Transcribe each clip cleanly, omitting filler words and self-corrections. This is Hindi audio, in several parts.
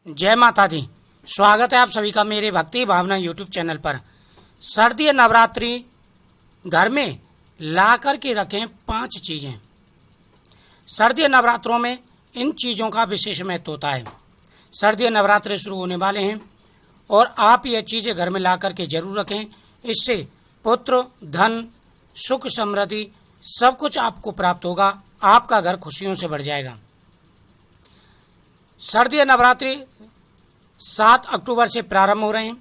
जय माता दी। स्वागत है आप सभी का मेरे भक्ति भावना यूट्यूब चैनल पर। सर्दी नवरात्रि घर में ला कर के रखें 5 चीज़ें। सर्दी नवरात्रों में इन चीज़ों का विशेष महत्व होता है। सर्दी नवरात्रि शुरू होने वाले हैं और आप ये चीज़ें घर में ला कर के जरूर रखें। इससे पुत्र, धन, सुख, समृद्धि सब कुछ आपको प्राप्त होगा। आपका घर खुशियों से भर जाएगा। सर्दी नवरात्रि 7 अक्टूबर से प्रारंभ हो रहे हैं।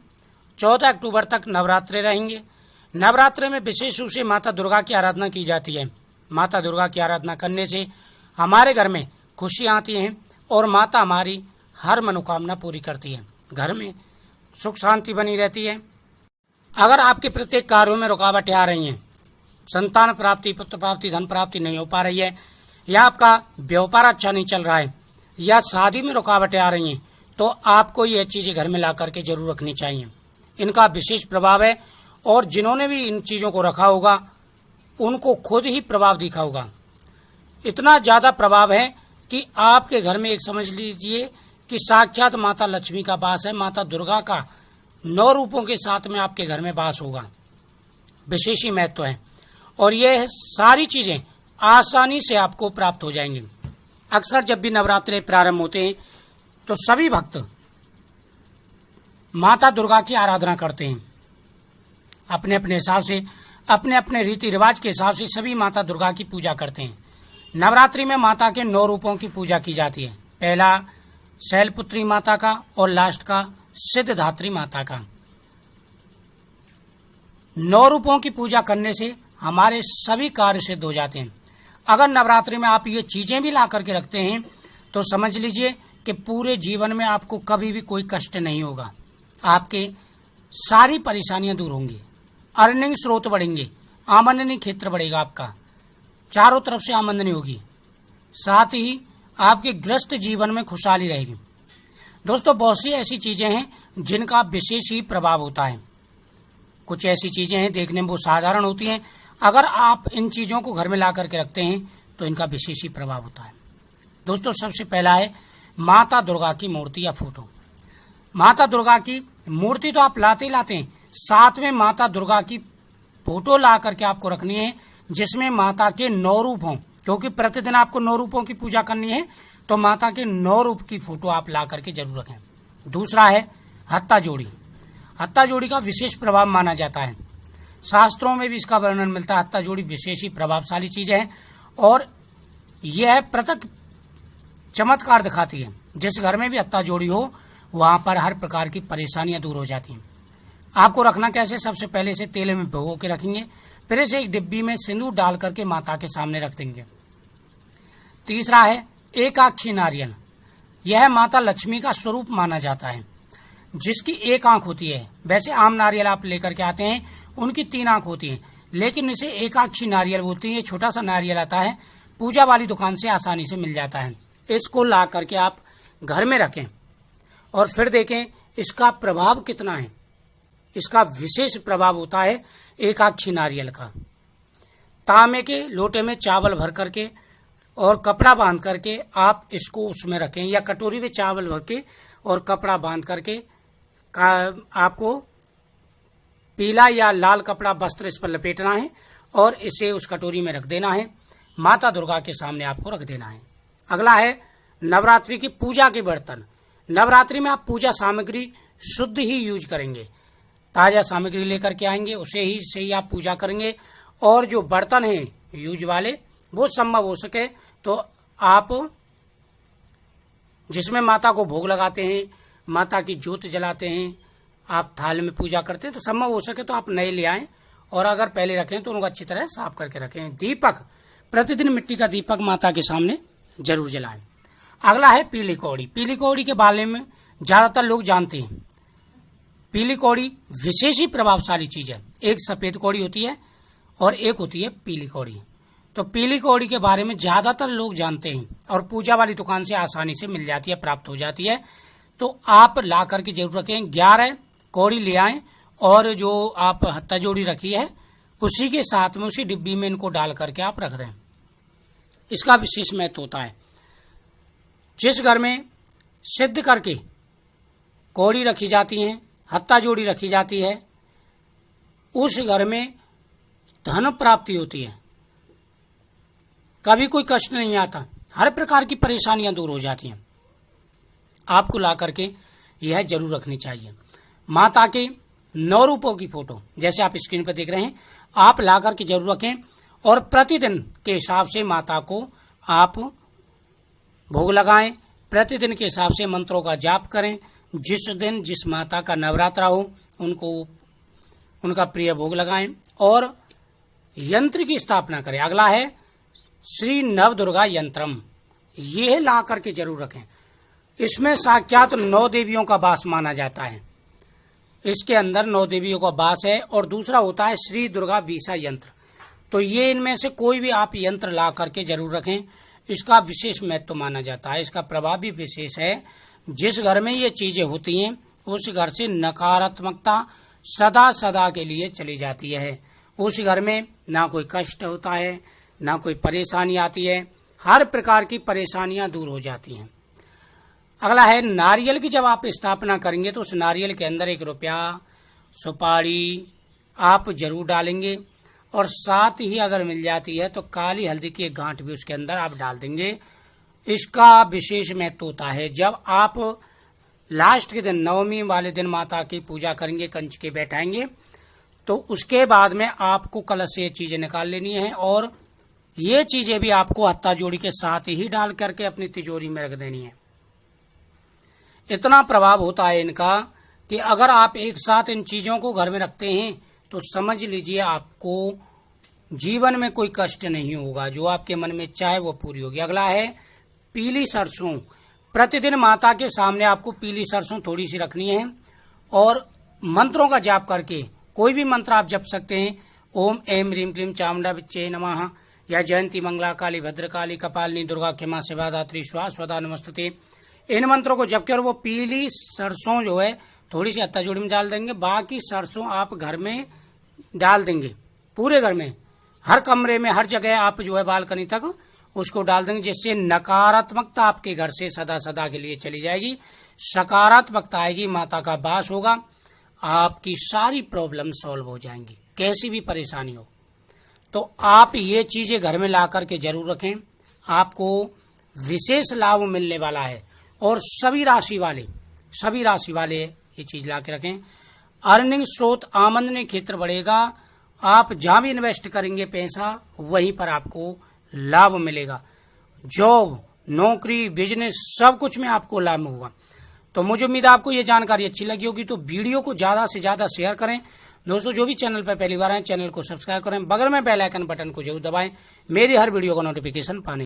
14 अक्टूबर तक नवरात्रे रहेंगे। नवरात्रे में विशेष रूप से माता दुर्गा की आराधना की जाती है। माता दुर्गा की आराधना करने से हमारे घर में खुशियाँ आती हैं और माता हमारी हर मनोकामना पूरी करती है। घर में सुख शांति बनी रहती है। अगर आपके प्रत्येक कार्यों में रुकावटें आ रही हैं, संतान प्राप्ति, पुत्र प्राप्ति, धन प्राप्ति नहीं हो पा रही है, या आपका व्यापार अच्छा नहीं चल रहा है, या शादी में रुकावटें आ रही हैं, तो आपको ये चीज़ें घर में ला करके जरूर रखनी चाहिए। इनका विशेष प्रभाव है और जिन्होंने भी इन चीज़ों को रखा होगा उनको खुद ही प्रभाव दिखा होगा। इतना ज़्यादा प्रभाव है कि आपके घर में एक समझ लीजिए कि साक्षात माता लक्ष्मी का वास है। माता दुर्गा का 9 रूपों के साथ में आपके घर में वास होगा। विशेष ही महत्व है और ये सारी चीज़ें आसानी से आपको प्राप्त हो जाएंगी। अक्सर जब भी नवरात्रे प्रारंभ होते हैं तो सभी भक्त माता दुर्गा की आराधना करते हैं। अपने अपने हिसाब से, अपने अपने रीति रिवाज के हिसाब से सभी माता दुर्गा की पूजा करते हैं। नवरात्रि में माता के 9 रूपों की पूजा की जाती है। पहला शैलपुत्री माता का और लास्ट का सिद्धधात्री माता का। 9 रूपों की पूजा करने से हमारे सभी कार्य सिद्ध हो जाते हैं। अगर नवरात्रि में आप ये चीज़ें भी ला करके रखते हैं तो समझ लीजिए कि पूरे जीवन में आपको कभी भी कोई कष्ट नहीं होगा। आपके सारी परेशानियां दूर होंगी, अर्निंग स्रोत बढ़ेंगे, आमदनी क्षेत्र बढ़ेगा, आपका चारों तरफ से आमदनी होगी, साथ ही आपके ग्रस्त जीवन में खुशहाली रहेगी। दोस्तों, बहुत सी ऐसी चीज़ें हैं जिनका विशेष ही प्रभाव होता है। कुछ ऐसी चीज़ें हैं देखने में वो साधारण होती हैं, अगर आप इन चीज़ों को घर में ला करके रखते हैं तो इनका विशेष ही प्रभाव होता है। दोस्तों, सबसे पहला है माता दुर्गा की मूर्ति या फोटो। माता दुर्गा की मूर्ति तो आप लाते ही लाते हैं, साथ में माता दुर्गा की फोटो ला करके आपको रखनी है जिसमें माता के 9 रूप हों, क्योंकि प्रतिदिन आपको 9 रूपों की पूजा करनी है। तो माता के 9 रूप की फोटो आप ला करके जरूर रखें। दूसरा है हत्ता जोड़ी। हत्ता जोड़ी का विशेष प्रभाव माना जाता है। शास्त्रों में भी इसका वर्णन मिलता है। हत्ता जोड़ी विशेष ही प्रभावशाली चीज है और यह पृथक चमत्कार दिखाती है। जिस घर में भी हत्ता जोड़ी हो वहां पर हर प्रकार की परेशानियां दूर हो जाती हैं। आपको रखना कैसे? सबसे पहले इसे तेल में भिगो के रखेंगे, फिर इसे एक डिब्बी में सिंदूर डाल करके माता के सामने रख देंगे। तीसरा है एकाक्षी नारियल। यह माता लक्ष्मी का स्वरूप माना जाता है, जिसकी एक आंख होती है। वैसे आम नारियल आप लेकर के आते हैं, उनकी 3 आंख होती हैं, लेकिन इसे एकाक्षी नारियल बोलते हैं। ये छोटा सा नारियल आता है, पूजा वाली दुकान से आसानी से मिल जाता है। इसको ला करके आप घर में रखें और फिर देखें इसका प्रभाव कितना है। इसका विशेष प्रभाव होता है एकाक्षी नारियल का। तांबे के लोटे में चावल भर करके और कपड़ा बांध करके आप इसको उसमें रखें, या कटोरी में चावल भर के और कपड़ा बांध करके आपको पीला या लाल कपड़ा वस्त्र इस पर लपेटना है और इसे उस कटोरी में रख देना है। माता दुर्गा के सामने आपको रख देना है। अगला है नवरात्रि की पूजा के बर्तन। नवरात्रि में आप पूजा सामग्री शुद्ध ही यूज करेंगे। ताजा सामग्री लेकर के आएंगे, उसे ही से ही आप पूजा करेंगे। और जो बर्तन हैं यूज वाले, वो संभव हो सके तो आप जिसमें माता को भोग लगाते हैं, माता की ज्योत जलाते हैं, आप थाल में पूजा करते हैं, तो संभव हो सके तो आप नए ले आएं और अगर पहले रखें तो उनको अच्छी तरह साफ करके रखें। दीपक, प्रतिदिन मिट्टी का दीपक माता के सामने जरूर जलाएं। अगला है पीली कौड़ी। पीली कौड़ी के बारे में ज्यादातर लोग जानते हैं। पीली कौड़ी विशेष ही प्रभावशाली चीज है। एक सफेद कौड़ी होती है और एक होती है पीली कौड़ी। तो पीली कौड़ी के बारे में ज्यादातर लोग जानते हैं और पूजा वाली दुकान से आसानी से मिल जाती है, प्राप्त हो जाती है। तो आप ला करके जरूर रखें। 11 कौड़ी ले आएं और जो आप हत्ता जोड़ी रखी है उसी के साथ में, उसी डिब्बी में इनको डाल करके आप रख दें। इसका विशेष महत्व होता है। जिस घर में सिद्ध करके कौड़ी रखी जाती हैं, हत्ता जोड़ी रखी जाती है, उस घर में धन प्राप्ति होती है, कभी कोई कष्ट नहीं आता, हर प्रकार की परेशानियां दूर हो जाती हैं। आपको ला करके यह जरूर रखनी चाहिए। माता के 9 रूपों की फोटो जैसे आप स्क्रीन पर देख रहे हैं, आप ला करके जरूर रखें और प्रतिदिन के हिसाब से माता को आप भोग लगाएं, प्रतिदिन के हिसाब से मंत्रों का जाप करें। जिस दिन जिस माता का नवरात्रा हो उनको उनका प्रिय भोग लगाएं और यंत्र की स्थापना करें। अगला है श्री नवदुर्गा यंत्रम, यह ला करके जरूर रखें। इसमें साक्षात 9 देवियों का वास माना जाता है, इसके अंदर 9 देवियों का वास है। और दूसरा होता है श्री दुर्गा वीसा यंत्र, तो ये इनमें से कोई भी आप यंत्र ला करके जरूर रखें। इसका विशेष महत्व माना जाता है, इसका प्रभाव भी विशेष है। जिस घर में ये चीजें होती हैं उस घर से नकारात्मकता सदा सदा के लिए चली जाती है। उस घर में ना कोई कष्ट होता है, ना कोई परेशानी आती है, हर प्रकार की परेशानियां दूर हो जाती हैं। अगला है नारियल की जब आप स्थापना करेंगे तो उस नारियल के अंदर 1 रुपया, सुपारी आप जरूर डालेंगे और साथ ही अगर मिल जाती है तो काली हल्दी की 1 गांठ भी उसके अंदर आप डाल देंगे। इसका विशेष महत्व होता है। जब आप लास्ट के दिन नवमी वाले दिन माता की पूजा करेंगे, कंचके बैठाएंगे, तो उसके बाद में आपको कलश से ये चीजें निकाल लेनी है और ये चीजें भी आपको हत्ता जोड़ी के साथ ही डाल करके अपनी तिजोरी में रख देनी है। इतना प्रभाव होता है इनका कि अगर आप एक साथ इन चीजों को घर में रखते हैं तो समझ लीजिए आपको जीवन में कोई कष्ट नहीं होगा, जो आपके मन में चाहे वो पूरी होगी। अगला है पीली सरसों, प्रतिदिन माता के सामने आपको पीली सरसों थोड़ी सी रखनी है और मंत्रों का जाप करके कोई भी मंत्र आप जप सकते हैं। ओम ऐं ह्रीं क्लीं चामुंडा विच्चे नमः या जयंती मंगला काली भद्रकाली कपालिनी दुर्गा क्षमा शिवा धात्री स्वाहा स्वदा नमस्तुते, इन मंत्रों को जप के और वो पीली सरसों जो है थोड़ी सी हत्ता जोड़ी में डाल देंगे। बाकी सरसों आप घर में डाल देंगे, पूरे घर में, हर कमरे में, हर जगह आप जो है बालकनी तक उसको डाल देंगे, जिससे नकारात्मकता आपके घर से सदा सदा के लिए चली जाएगी, सकारात्मकता आएगी, माता का वास होगा, आपकी सारी प्रॉब्लम सॉल्व हो जाएंगी, कैसी भी परेशानी हो। तो आप ये चीजें घर में ला करके जरूर रखें, आपको विशेष लाभ मिलने वाला है। और सभी राशि वाले ये चीज ला के रखें। अर्निंग स्रोत, आमदनी क्षेत्र बढ़ेगा, आप जहां भी इन्वेस्ट करेंगे पैसा वहीं पर आपको लाभ मिलेगा। जॉब, नौकरी, बिजनेस, सब कुछ में आपको लाभ होगा। तो मुझे उम्मीद है आपको ये जानकारी अच्छी लगी होगी, तो वीडियो को ज्यादा से ज्यादा शेयर करें। दोस्तों जो भी चैनल पर पहली बार आए चैनल को सब्सक्राइब करें, बगल में बेल आइकन बटन को जरूर दबाएं मेरी हर वीडियो का नोटिफिकेशन पाने।